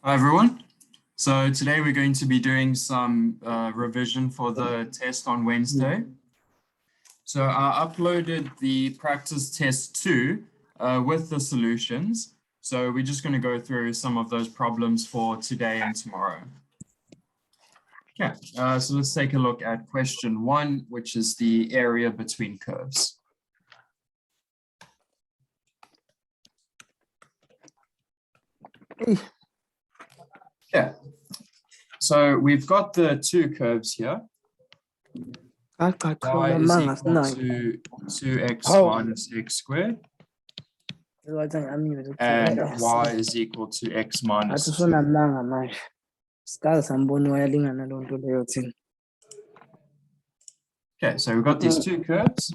Hi everyone. So today we're going to be doing some revision for the test on Wednesday. So I uploaded the practice test 2 with the solutions. So we're just going to go through some of those problems for today and tomorrow. Okay, so let's take a look at question 1, which is the area between curves. Yeah, so we've got the two curves here. Y is equal to 2x minus x squared. And y is equal to x minus 2. Okay, so we've got these two curves.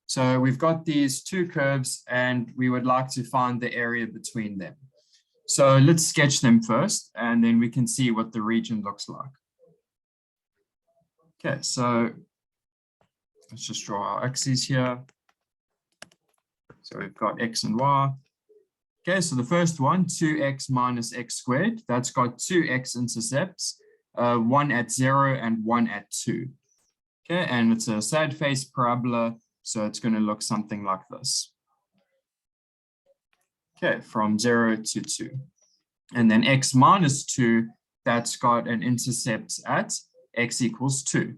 So we've got these two curves and we would like to find the area between them. So let's sketch them first and then we can see what the region looks like. Okay, so let's just draw our axes here. So we've got x and y. Okay, so the first one, 2x minus x squared, that's got two x-intercepts, one at 0 and one at 2. Okay, and it's a sad face parabola, so it's going to look something like this. Okay, from 0 to 2. And then x minus 2, that's got an intercept at x equals 2.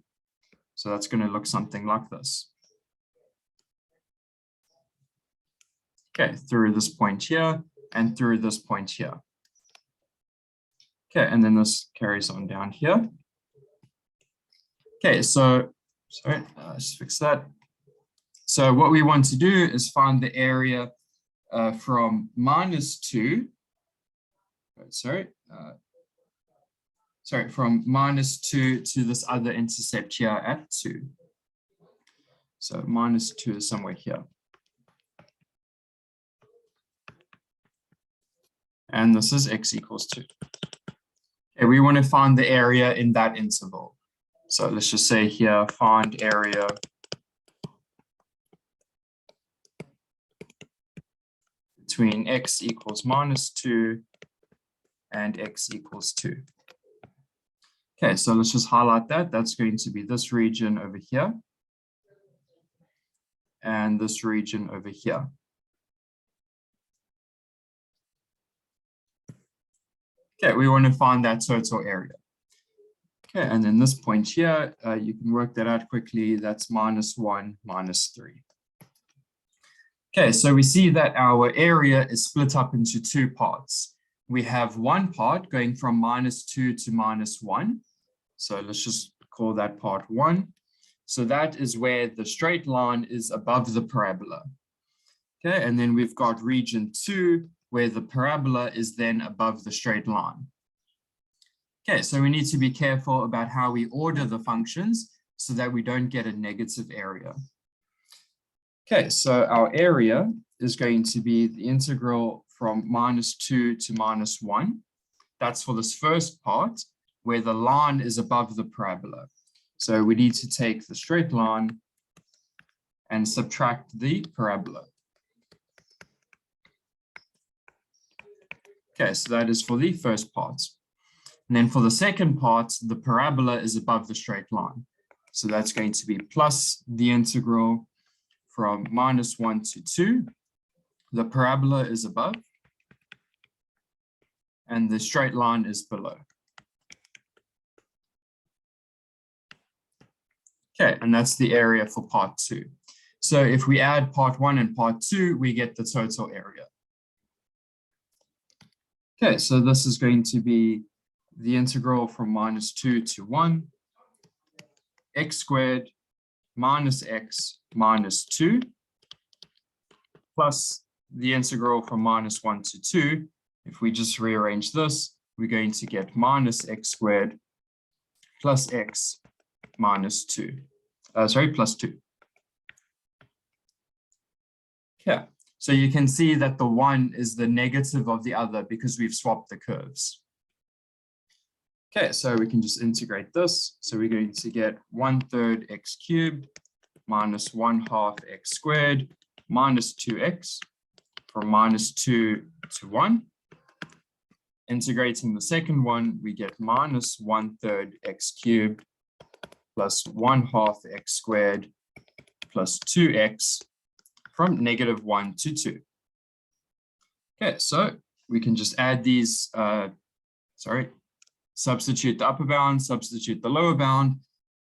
So that's going to look something like this. Okay, through this point here and through this point here. Okay, and then this carries on down here. Okay, so sorry, let's fix that. So what we want to do is find the area from minus 2. From minus 2 to this other intercept here at 2. So minus 2 is somewhere here. And this is x equals 2. Okay, we want to find the area in that interval. So let's just say here, find area between x equals minus 2 and x equals 2. Okay, so let's just highlight that. That's going to be this region over here. And this region over here. Okay, we want to find that total area. Okay, and then this point here, you can work that out quickly. That's minus 1 minus 3. Okay, so we see that our area is split up into two parts. We have one part going from minus 2 to minus 1. So let's just call that part 1. So that is where the straight line is above the parabola. Okay, and then we've got region 2, where the parabola is then above the straight line. Okay, so we need to be careful about how we order the functions so that we don't get a negative area. Okay, so our area is going to be the integral from minus 2 to minus 1. That's for this first part, where the line is above the parabola. So we need to take the straight line and subtract the parabola. Okay, so that is for the first part. And then for the second part, the parabola is above the straight line. So that's going to be plus the integral from minus 1 to 2. The parabola is above. And the straight line is below. Okay, and that's the area for part 2. So if we add part 1 and part 2, we get the total area. Okay, so this is going to be the integral from minus 2 to 1, x squared minus x minus 2, plus the integral from minus 1 to 2. If we just rearrange this, we're going to get minus x squared plus x minus 2. Plus 2. Yeah. So you can see that the one is the negative of the other because we've swapped the curves. Okay, so we can just integrate this. So we're going to get 1/3 x cubed minus 1/2 x squared minus 2x from minus 2 to 1. Integrating the second one, we get minus 1/3 x cubed plus 1/2 x squared plus 2x from -1 to 2. Okay, so we can just add these, substitute the upper bound, substitute the lower bound,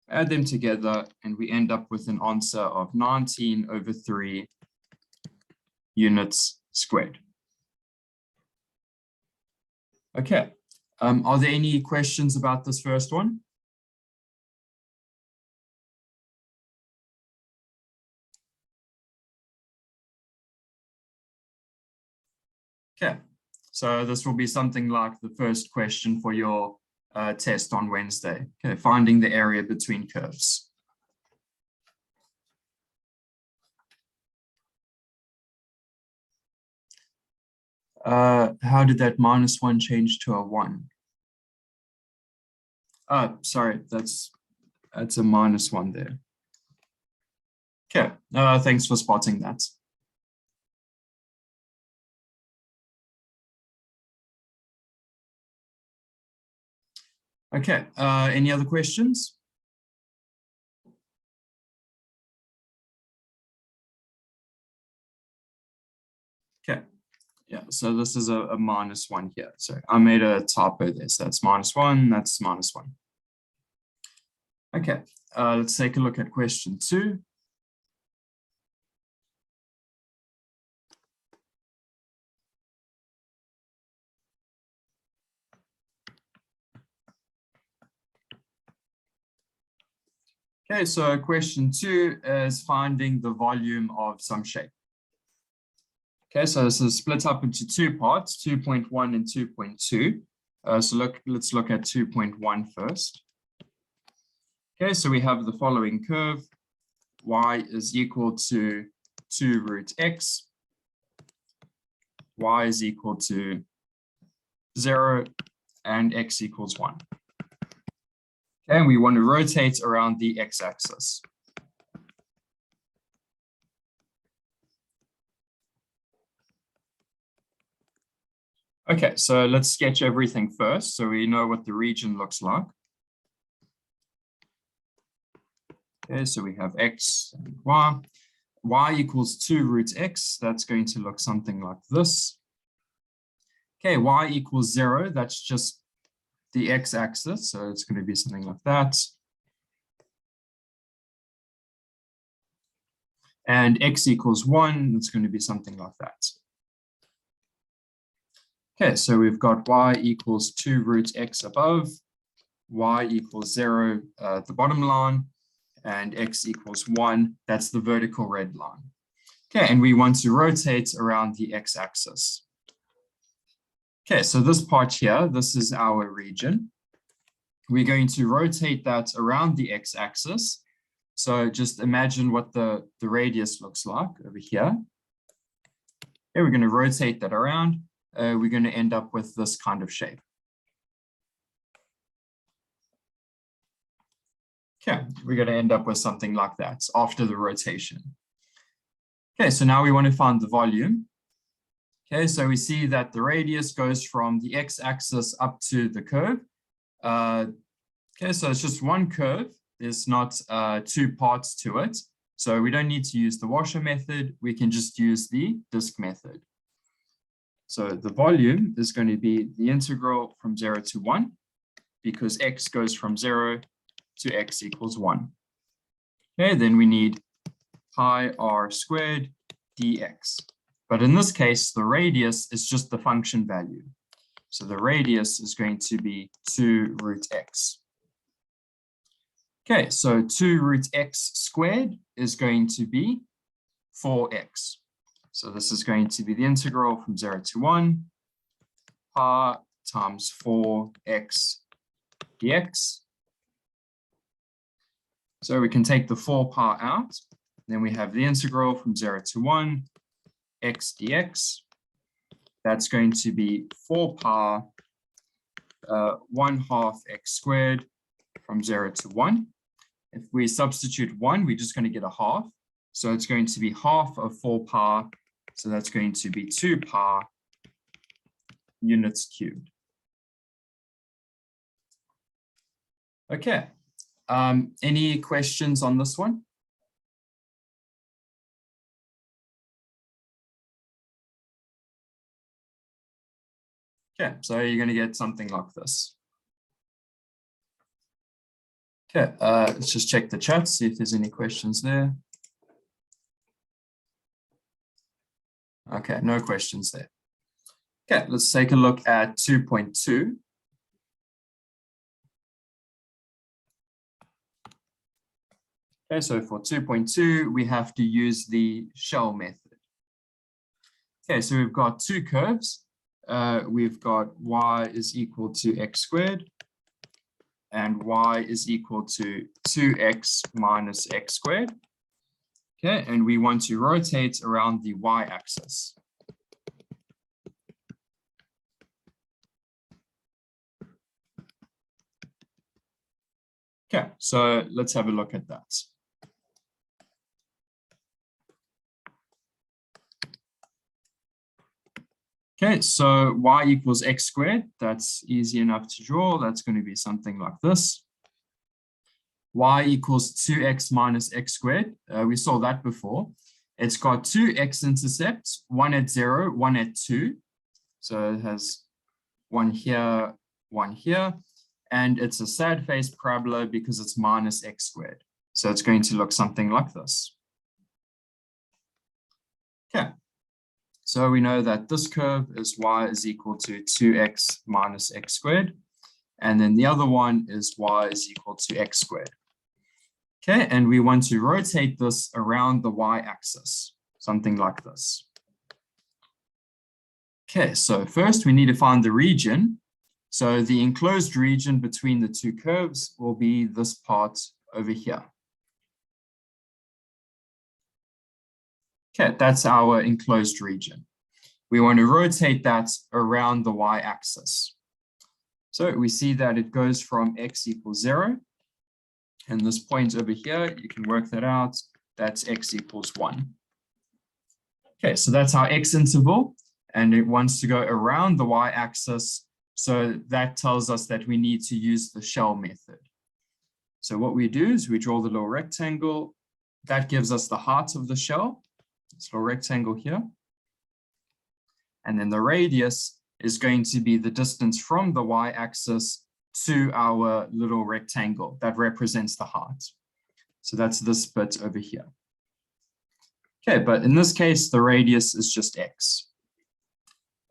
add them together, and we end up with an answer of 19/3 units squared. Okay, are there any questions about this first one? Okay, so this will be something like the first question for your test on Wednesday. Okay, finding the area between curves. How did that -1 change to a 1? Sorry, that's a -1 there. Okay, thanks for spotting that. Okay, any other questions? Okay, yeah, so this is a -1 here. So I made a typo there. So that's -1, that's -1. Okay, let's take a look at question 2. Okay, so question 2 is finding the volume of some shape. Okay, so this is split up into 2 parts, 2.1 and 2.2. So let's look at 2.1 first. Okay, so we have the following curve. Y is equal to 2 root x. Y is equal to 0 and x equals 1. Okay, and we want to rotate around the x-axis. Okay, so let's sketch everything first so we know what the region looks like. Okay, so we have x and y. Y equals 2 root x. That's going to look something like this. Okay, y equals 0. That's just the x-axis, so it's going to be something like that. And x equals 1, it's going to be something like that. Okay, so we've got y equals 2 root x above, y equals 0 at the bottom line, and x equals 1, that's the vertical red line. Okay, and we want to rotate around the x-axis. Okay, so this part here, this is our region. We're going to rotate that around the x-axis. So just imagine what the radius looks like over here. Okay, we're going to rotate that around. We're going to end up with this kind of shape. Okay, we're going to end up with something like that after the rotation. Okay, so now we want to find the volume. Okay, so we see that the radius goes from the x-axis up to the curve. Okay, so it's just one curve. There's not 2 parts to it. So we don't need to use the washer method. We can just use the disk method. So the volume is going to be the integral from 0 to 1, because x goes from 0 to x equals 1. Okay, then we need pi r squared dx. But in this case, the radius is just the function value. So the radius is going to be 2 root x. Okay, so 2 root x squared is going to be 4x. So this is going to be the integral from 0 to 1, pi times 4x dx. So we can take the 4 pi out. Then we have the integral from 0 to 1, x dx. That's going to be 4 pi 1/2 x squared from 0 to 1. If we substitute 1, we're just going to get a half. So it's going to be half of 4 pi. So that's going to be 2 pi units cubed. Okay. Any questions on this one? Okay, so you're going to get something like this. Okay, let's just check the chat, see if there's any questions there. Okay, no questions there. Okay, let's take a look at 2.2. Okay, so for 2.2, we have to use the shell method. Okay, so we've got two curves. We've got y is equal to x squared and y is equal to 2x minus x squared. Okay, and we want to rotate around the y-axis. Okay, so let's have a look at that. Okay, so y equals x squared. That's easy enough to draw. That's going to be something like this. Y equals 2x minus x squared. We saw that before. It's got two x-intercepts, one at 0, one at 2. So it has one here, and it's a sad face parabola because it's minus x squared. So it's going to look something like this. Okay. So we know that this curve is y is equal to 2x minus x squared. And then the other one is y is equal to x squared. Okay, and we want to rotate this around the y-axis, something like this. Okay, so first we need to find the region. So the enclosed region between the two curves will be this part over here. Okay, that's our enclosed region. We want to rotate that around the y-axis. So we see that it goes from x equals 0. And this point over here, you can work that out. That's x equals 1. Okay, so that's our x interval. And it wants to go around the y-axis. So that tells us that we need to use the shell method. So what we do is we draw the little rectangle. That gives us the height of the shell. This little rectangle here. And then the radius is going to be the distance from the y-axis to our little rectangle that represents the height. So that's this bit over here. Okay, but in this case, the radius is just x.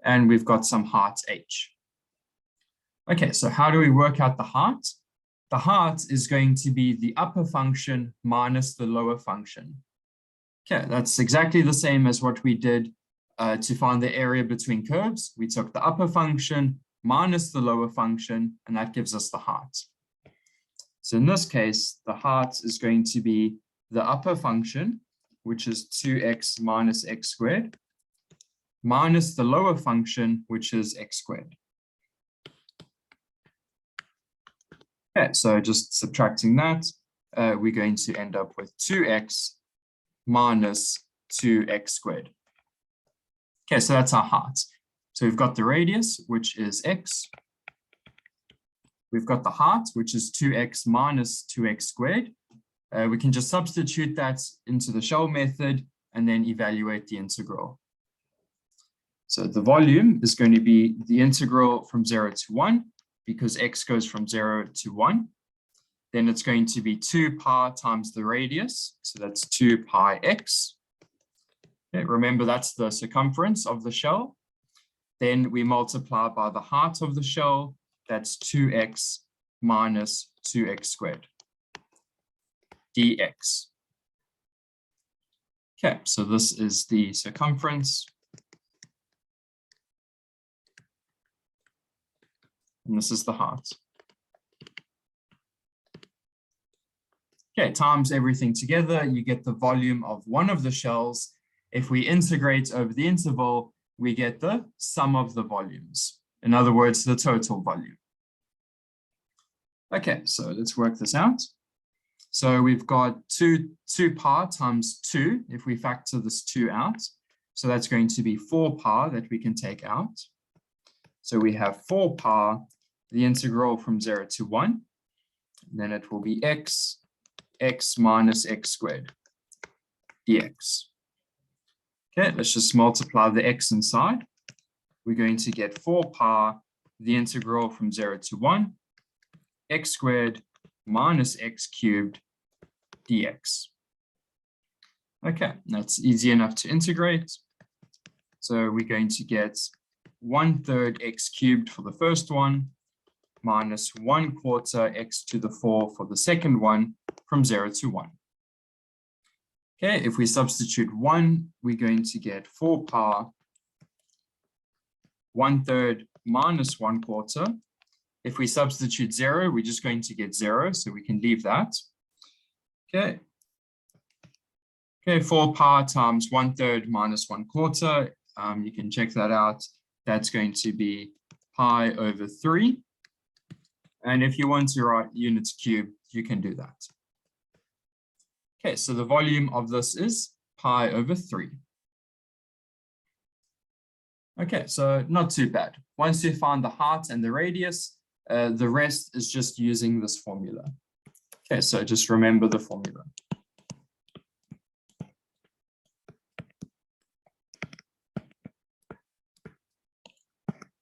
And we've got some height h. Okay, so how do we work out the height? The height is going to be the upper function minus the lower function. Okay, that's exactly the same as what we did to find the area between curves. We took the upper function minus the lower function, and that gives us the height. So in this case, the height is going to be the upper function, which is 2x minus x squared, minus the lower function, which is x squared. Okay, so just subtracting that, we're going to end up with 2x minus 2x squared. Okay, so that's our height. So we've got the radius, which is x. We've got the height, which is 2x minus 2x squared. We can just substitute that into the shell method and then evaluate the integral. So the volume is going to be the integral from 0 to 1, because x goes from 0 to 1. Then it's going to be 2 pi times the radius. So that's 2 pi x. Okay, remember, that's the circumference of the shell. Then we multiply by the height of the shell. That's 2x minus 2x squared dx. Okay, so this is the circumference. And this is the height. Okay, times everything together, you get the volume of one of the shells. If we integrate over the interval, we get the sum of the volumes. In other words, the total volume. Okay, so let's work this out. So we've got 2 pi times 2, if we factor this 2 out. So that's going to be 4 pi that we can take out. So we have 4 pi, the integral from 0 to 1. And then it will be x minus x squared dx. Okay, let's just multiply the x inside. We're going to get 4 pi, the integral from 0 to 1, x squared minus x cubed dx. Okay, that's easy enough to integrate. So we're going to get 1/3 x cubed for the first one, minus 1/4 x to the 4 for the second one, from 0 to 1. Okay, if we substitute 1, we're going to get 4 pi, 1/3 minus 1/4. If we substitute 0, we're just going to get 0, so we can leave that. Okay. Okay, 4 pi times 1/3 minus 1/4. You can check that out. That's going to be pi over 3. And if you want to write units cubed, you can do that. Okay, so the volume of this is pi over 3. Okay, so not too bad. Once you find the height and the radius, the rest is just using this formula. Okay, so just remember the formula.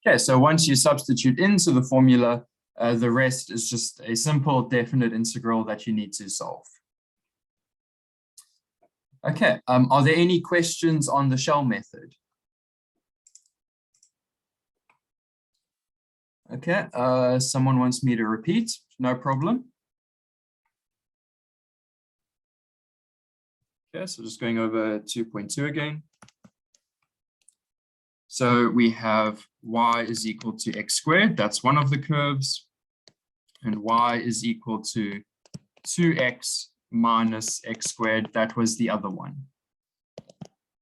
Okay, so once you substitute into the formula, the rest is just a simple definite integral that you need to solve. Okay, are there any questions on the shell method? Okay, someone wants me to repeat, no problem. Okay, so just going over 2.2 again. So we have y is equal to x squared, that's one of the curves, and y is equal to 2x minus x squared, that was the other one.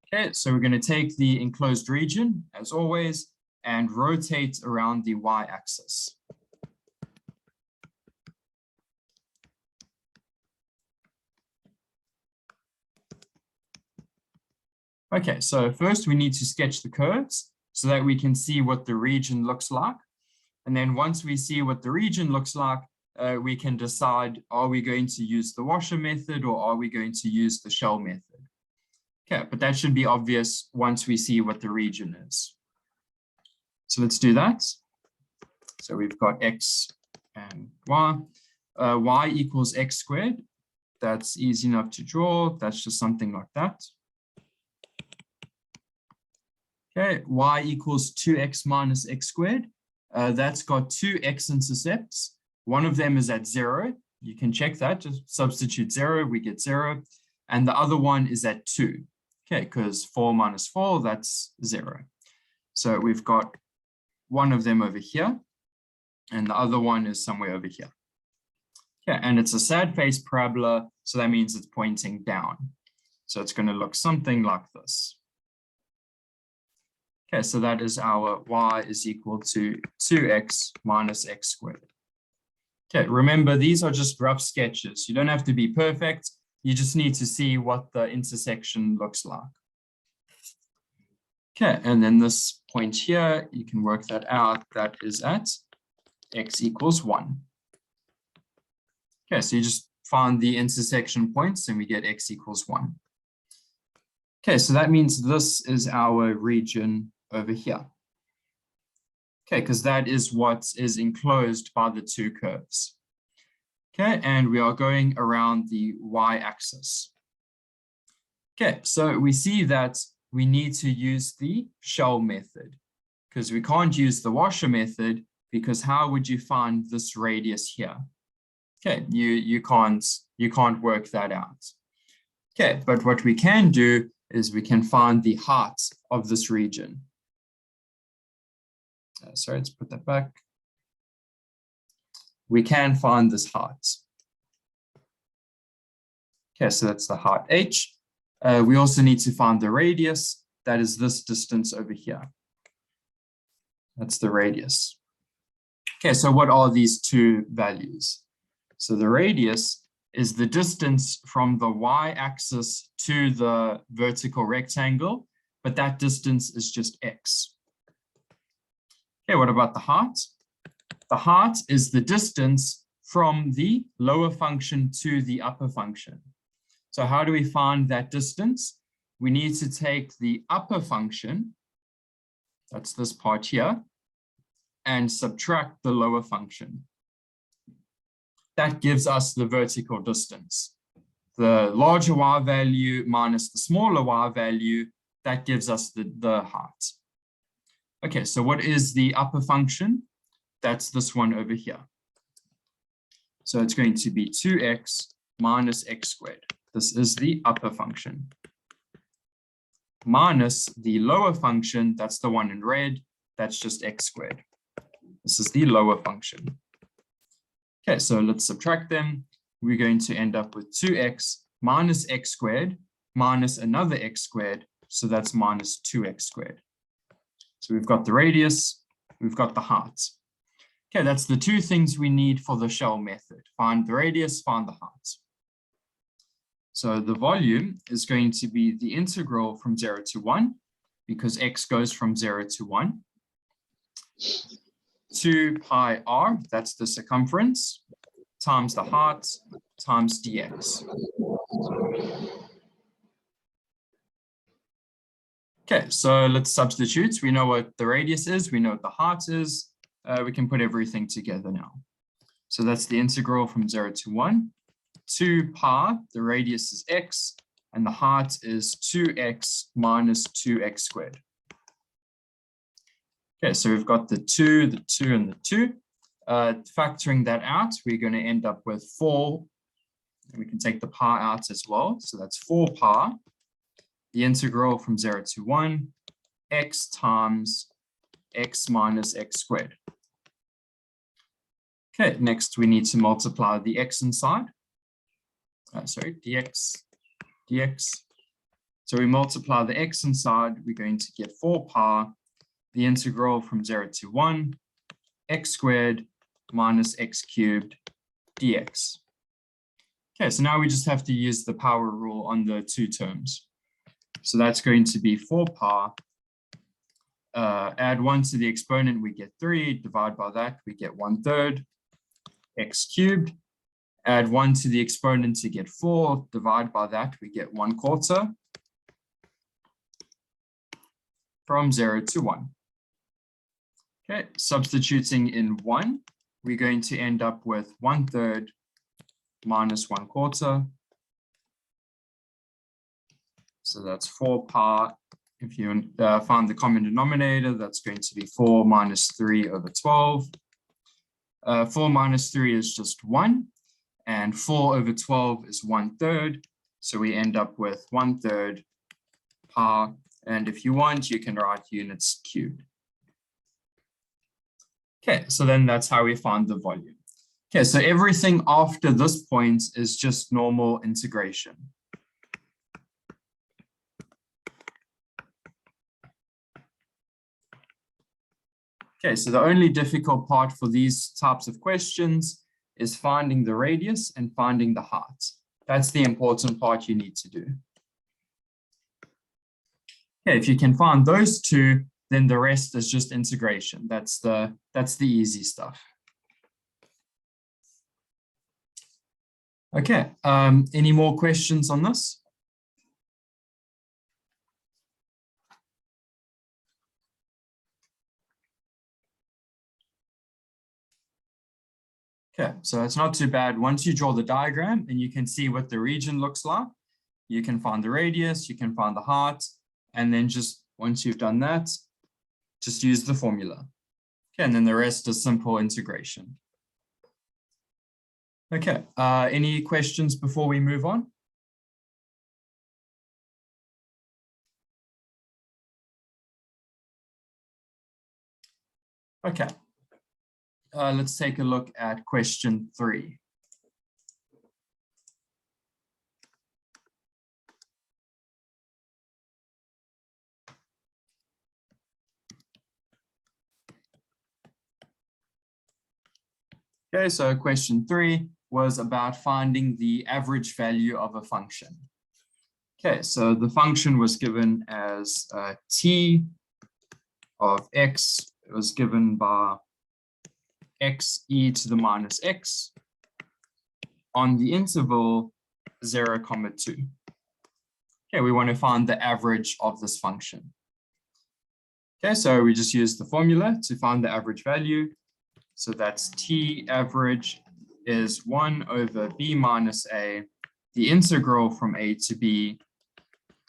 Okay, so we're going to take the enclosed region, as always, and rotate around the y-axis. Okay, so first we need to sketch the curves so that we can see what the region looks like. And then once we see what the region looks like, we can decide, are we going to use the washer method or are we going to use the shell method? Okay, but that should be obvious once we see what the region is. So let's do that. So we've got x and y. Y equals x squared. That's easy enough to draw. That's just something like that. Okay, y equals 2x minus x squared. That's got 2 x-intercepts. One of them is at 0. You can check that, just substitute 0, we get 0. And the other one is at 2. Okay, because 4 minus 4, that's 0. So we've got one of them over here, and the other one is somewhere over here. Okay, and it's a sad face parabola, so that means it's pointing down. So it's going to look something like this. Okay, so that is our y is equal to 2x minus x squared. Okay, remember, these are just rough sketches. You don't have to be perfect. You just need to see what the intersection looks like. Okay, and then this point here, you can work that out. That is at x equals 1. Okay, so you just find the intersection points and we get x equals 1. Okay, so that means this is our region over here. Okay, because that is what is enclosed by the 2 curves. Okay, and we are going around the y-axis. Okay, so we see that we need to use the shell method because we can't use the washer method, because how would you find this radius here? Okay, you can't work that out. Okay, but what we can do is we can find the height of this region. Sorry, let's put that back. We can find this height. Okay, so that's the height h. We also need to find the radius. That is this distance over here. That's the radius. Okay, so what are these 2 values? So the radius is the distance from the y-axis to the vertical rectangle, but that distance is just x. Okay, what about the height? The height is the distance from the lower function to the upper function. So how do we find that distance? We need to take the upper function, that's this part here, and subtract the lower function. That gives us the vertical distance. The larger y value minus the smaller y value, that gives us the height. Okay, so what is the upper function? That's this one over here. So it's going to be 2x minus x squared. This is the upper function. Minus the lower function, that's the one in red, that's just x squared. This is the lower function. Okay, so let's subtract them. We're going to end up with 2x minus x squared minus another x squared. So that's minus 2x squared. So we've got the radius, we've got the height. Okay, that's the two things we need for the shell method. Find the radius, find the height. So the volume is going to be the integral from 0 to 1, because x goes from 0 to 1. 2 pi r, that's the circumference, times the height, times dx. Okay, so let's substitute. We know what the radius is, we know what the height is. We can put everything together now. So that's the integral from 0 to 1. 2 pi, the radius is x, and the height is 2x minus 2x squared. Okay, so we've got the 2, and the 2. Factoring that out, we're going to end up with 4. And we can take the pi out as well. So that's 4 pi. The integral from 0 to 1, x times x minus x squared. Okay, next we need to multiply the x inside. Dx. So we multiply the x inside, we're going to get 4 pi. The integral from 0 to 1, x squared minus x cubed dx. Okay, so now we just have to use the power rule on the two terms. So that's going to be 4 pi. Add 1 to the exponent, we get 3. Divide by that, we get 1/3 x cubed. Add 1 to the exponent to get 4. Divide by that, we get 1/4 from 0 to 1. Okay, substituting in 1, we're going to end up with 1/3 minus 1/4. So that's 4 pi. If you find the common denominator, that's going to be 4 minus 3 over 12. 4 minus 3 is just 1, and 4 over 12 is 1/3. So we end up with 1/3 pi. And if you want, you can write units cubed. Okay, so then that's how we find the volume. Okay, so everything after this point is just normal integration. Okay, so the only difficult part for these types of questions is finding the radius and finding the height. That's the important part you need to do. Okay, if you can find those two, then the rest is just integration. That's the easy stuff. Okay, any more questions on this? Okay, so it's not too bad. Once you draw the diagram and you can see what the region looks like, you can find the radius, you can find the height, and then just once you've done that, just use the formula. Okay, and then the rest is simple integration. Okay, any questions before we move on? Okay, let's take a look at question 3. Okay, so question 3, was about finding the average value of a function. Okay, so the function was given as t of x. It was given by x e to the minus x on the interval 0, 2. Okay, we want to find the average of this function. Okay, so we just use the formula to find the average value. So that's t average is 1 over b minus a, the integral from a to b,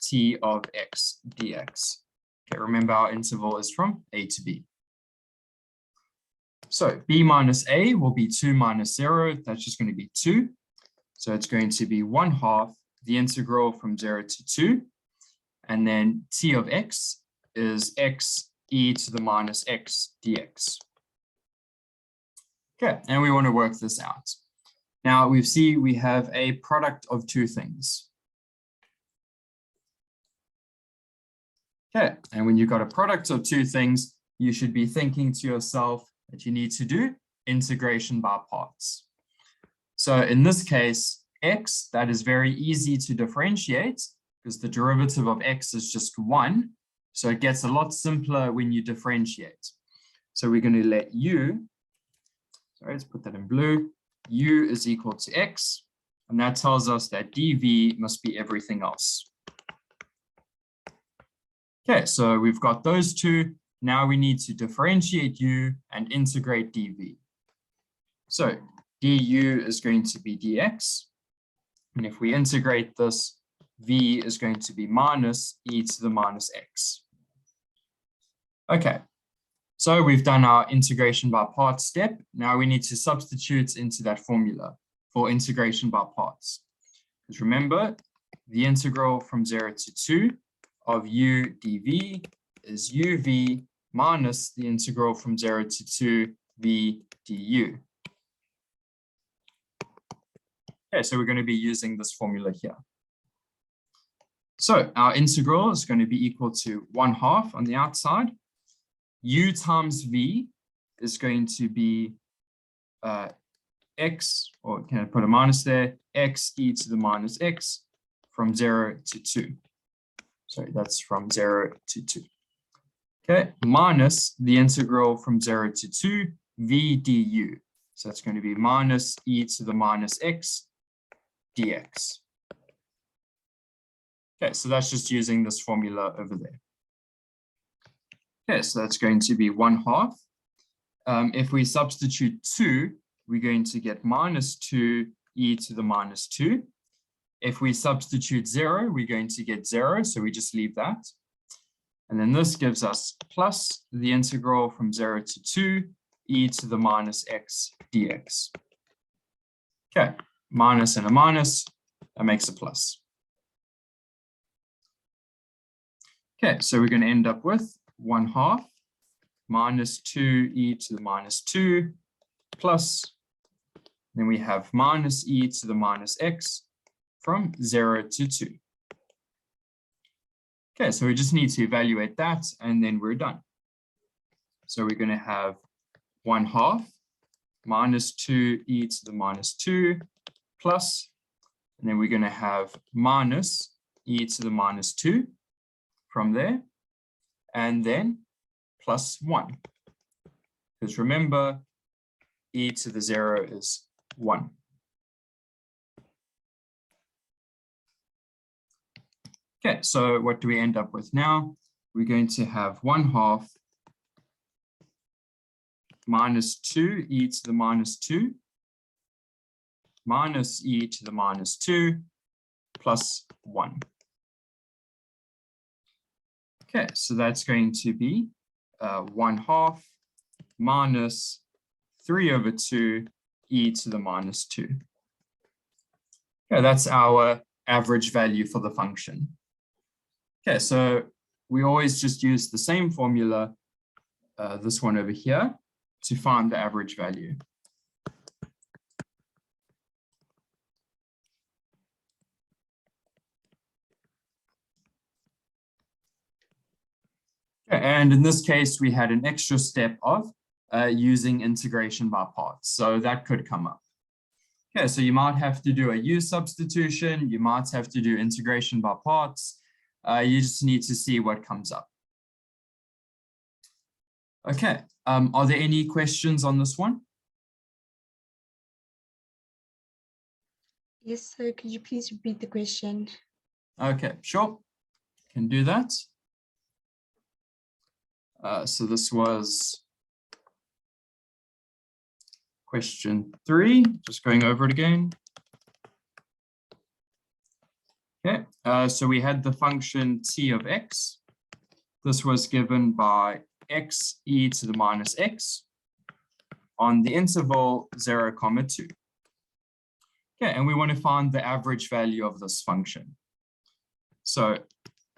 t of x dx. Okay, remember our interval is from a to b. So b minus a will be 2 minus 0. That's just going to be 2. So it's going to be 1/2 the integral from 0 to 2. And then t of x is x e to the minus x dx. Okay, and we want to work this out. Now we see we have a product of two things. Okay, and when you've got a product of two things, you should be thinking to yourself that you need to do integration by parts. So in this case, x, that is very easy to differentiate because the derivative of x is just 1. So it gets a lot simpler when you differentiate. So we're going to let u, sorry, let's put that in blue, u is equal to x, and that tells us that dv must be everything else. Okay, so we've got those two. Now we need to differentiate u and integrate dv. So du is going to be dx. And if we integrate this, v is going to be minus e to the minus x. Okay, so we've done our integration by parts step. Now we need to substitute into that formula for integration by parts. Because remember, the integral from 0 to 2 of u dv is uv minus the integral from 0 to 2 v du. Okay, so we're going to be using this formula here. So our integral is going to be equal to 1/2 on the outside. U times v is going to be x, or can I put a minus there, x e to the minus x from 0 to 2. Sorry, that's from 0 to 2. Okay, minus the integral from 0 to 2 v du. So that's going to be minus e to the minus x dx. Okay, so that's just using this formula over there. Okay, so that's going to be 1/2. If we substitute 2, we're going to get minus 2 e to the minus 2. If we substitute 0, we're going to get 0, so we just leave that. And then this gives us plus the integral from 0 to 2 e to the minus x dx. Okay, minus and a minus, that makes a plus. Okay, so we're going to end up with 1/2 minus 2 e to the minus 2 plus, then we have minus e to the minus x from 0 to 2. Okay, so we just need to evaluate that and then we're done. So we're going to have 1/2 minus 2 e to the minus 2 plus, and then we're going to have minus e to the minus 2 from there, and then plus 1. Because remember, e to the 0 is 1. Okay, so what do we end up with now? We're going to have 1/2 minus 2 e to the minus 2 minus e to the minus 2 plus 1. Okay, so that's going to be 1/2 minus 3/2 e to the minus 2. Okay, that's our average value for the function. Okay, so we always just use the same formula, this one over here, to find the average value. And in this case, we had an extra step of using integration by parts. So that could come up. Okay, so you might have to do a U substitution. You might have to do integration by parts. You just need to see what comes up. Okay, are there any questions on this one? Yes, sir. Could you please repeat the question? Okay, sure. Can do that. So this was question 3, just going over it again. Okay, so we had the function t of x. This was given by x e to the minus x on the interval 0, 2. Okay, and we want to find the average value of this function. So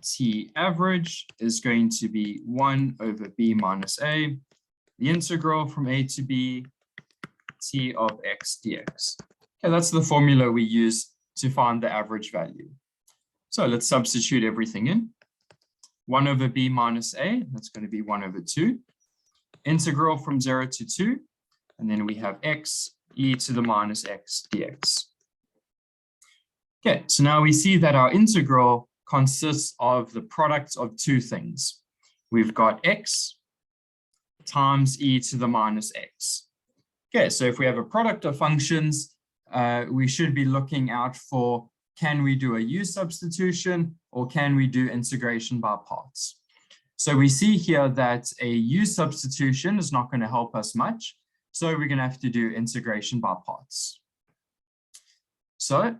t average is going to be 1 over b minus a, the integral from a to b, t of x dx. Okay, that's the formula we use to find the average value. So let's substitute everything in. 1 over b minus a, that's going to be 1 over 2. Integral from 0 to 2, and then we have x e to the minus x dx. Okay, so now we see that our integral consists of the product of two things. We've got x times e to the minus x. Okay, so if we have a product of functions, we should be looking out for, can we do a U substitution or can we do integration by parts? So we see here that a U substitution is not going to help us much. So we're going to have to do integration by parts. So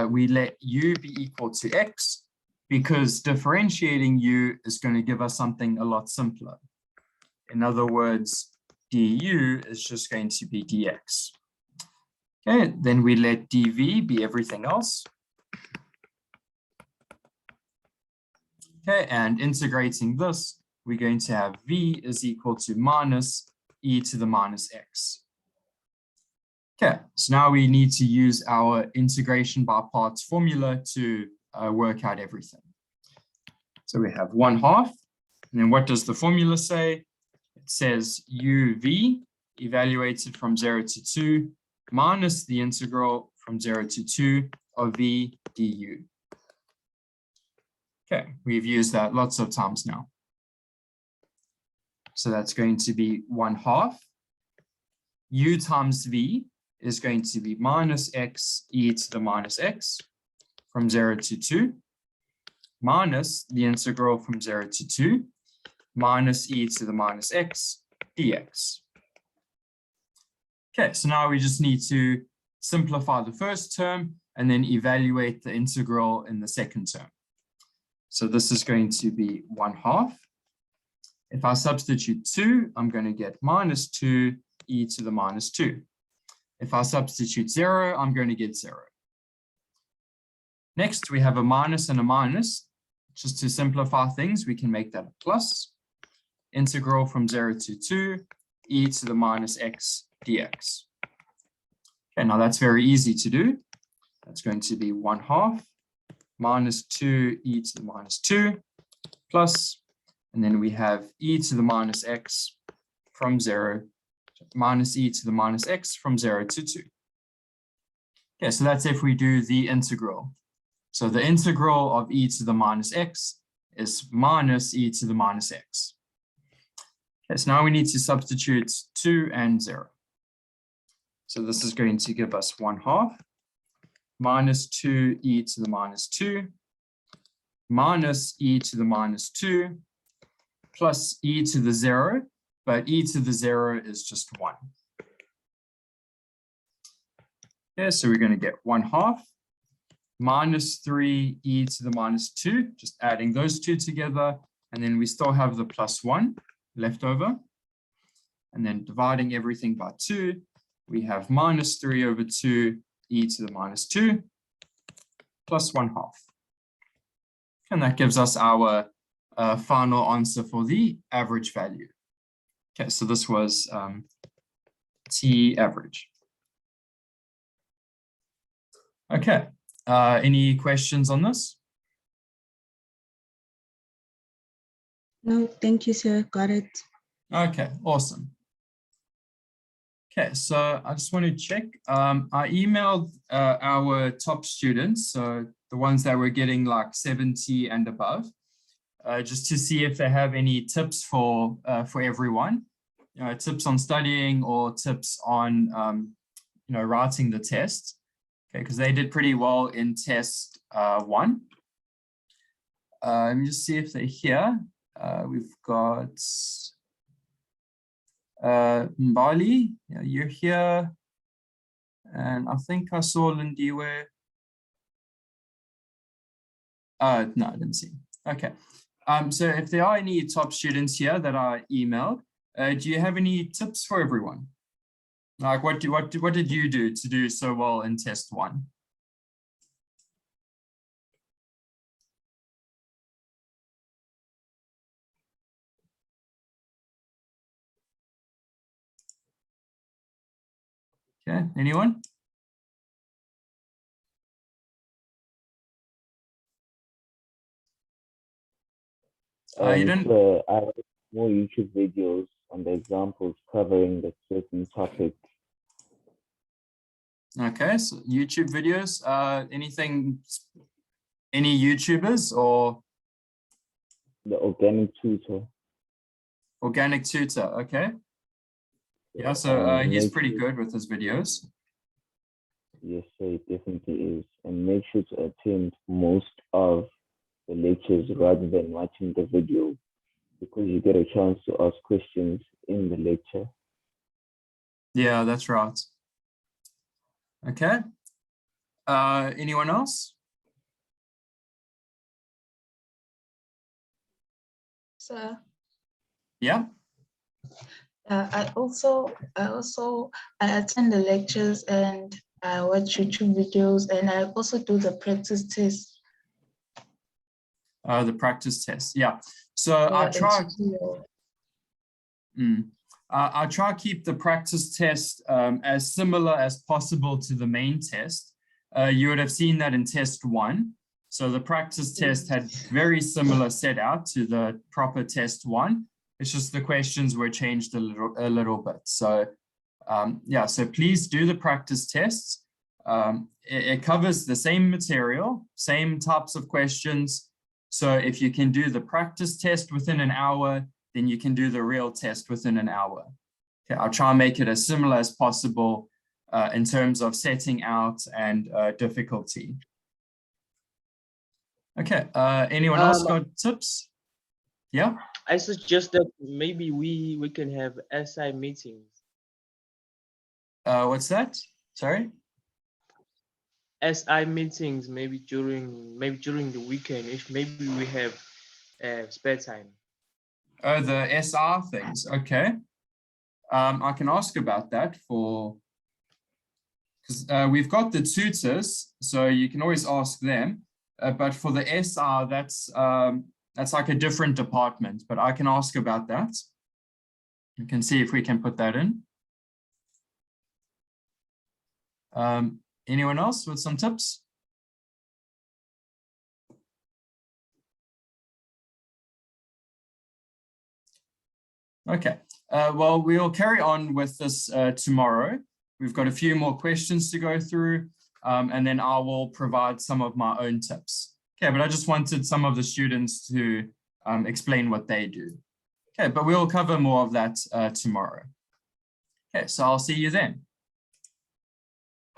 we let U be equal to x because differentiating U is going to give us something a lot simpler. In other words, du is just going to be dx. Okay, then we let dv be everything else. Okay, and integrating this, we're going to have v is equal to minus e to the minus x. Okay, so now we need to use our integration by parts formula to work out everything. So we have 1/2, and then what does the formula say? It says uv evaluated from 0 to 2 minus the integral from 0 to 2 of v du. Okay, we've used that lots of times now. So that's going to be 1/2. U times v is going to be minus x e to the minus x from 0 to 2 minus the integral from 0 to 2 minus e to the minus x dx. Okay, so now we just need to simplify the first term and then evaluate the integral in the second term. So this is going to be 1/2. If I substitute 2, I'm going to get minus 2 e to the minus 2. If I substitute 0, I'm going to get 0. Next, we have a minus and a minus. Just to simplify things, we can make that a plus. Integral from 0 to 2, e to the minus x dx. Okay, now that's very easy to do. That's going to be 1/2 minus 2 e to the minus 2 plus, and then we have e to the minus x from 0, minus e to the minus x from 0 to 2. Okay, so that's if we do the integral. So the integral of e to the minus x is minus e to the minus x. Okay, so now we need to substitute 2 and 0. So this is going to give us 1/2 minus 2 e to the minus 2 minus e to the minus 2 plus e to the 0, but e to the 0 is just 1. Okay, so we're going to get 1/2 minus 3 e to the minus 2, just adding those two together, and then we still have the plus 1 left over. And then dividing everything by 2, we have minus 3 over 2 e to the minus 2 plus 1/2. And that gives us our final answer for the average value. Okay, so this was T average. Okay, any questions on this? No, thank you, sir. Got it. Okay, awesome. Okay, so I just want to check. I emailed our top students, so the ones that were getting like 70 and above, just to see if they have any tips for everyone, tips on studying or tips on writing the test. Okay, because they did pretty well in test 1. Let me just see if they're here. We've got Mbali, yeah, you're here. And I think I saw Lindiwe. No, I didn't see. Okay. So if there are any top students here that I emailed, do you have any tips for everyone? Like what did you do to do so well in test 1? Okay, anyone? You don't. So I have more YouTube videos on the examples covering the certain topic. Okay, so YouTube videos. Any YouTubers or The organic tutor. organic tutor? Okay. Yeah, so he's pretty good with his videos. Yes, sir, it definitely is. And make sure to attend most of the lectures rather than watching the video, because you get a chance to ask questions in the lecture. Yeah, that's right. Okay. Anyone else? So Yeah. I attend the lectures and I watch YouTube videos and I also do the practice test. The practice test. Yeah. So I try. I try to keep the practice test as similar as possible to the main test. You would have seen that in test 1. So the practice test had very similar set out to the proper test 1. It's just the questions were changed a little bit. So yeah, so please do the practice tests. It covers the same material, same types of questions. So if you can do the practice test within an hour, then you can do the real test within an hour. Okay, I'll try and make it as similar as possible in terms of setting out and difficulty. Okay, anyone else got tips? Yeah. I suggest that maybe we can have SI meetings. What's that? Sorry? SI meetings maybe during the weekend if maybe we have spare time. Oh, the SR things. Okay. I can ask about that because we've got the tutors, so you can always ask them. But for the SR, that's like a different department, but I can ask about that. You can see if we can put that in. Anyone else with some tips? Okay, well, we'll carry on with this tomorrow. We've got a few more questions to go through, and then I will provide some of my own tips. Okay, but I just wanted some of the students to explain what they do. Okay, but we'll cover more of that tomorrow. Okay, so I'll see you then.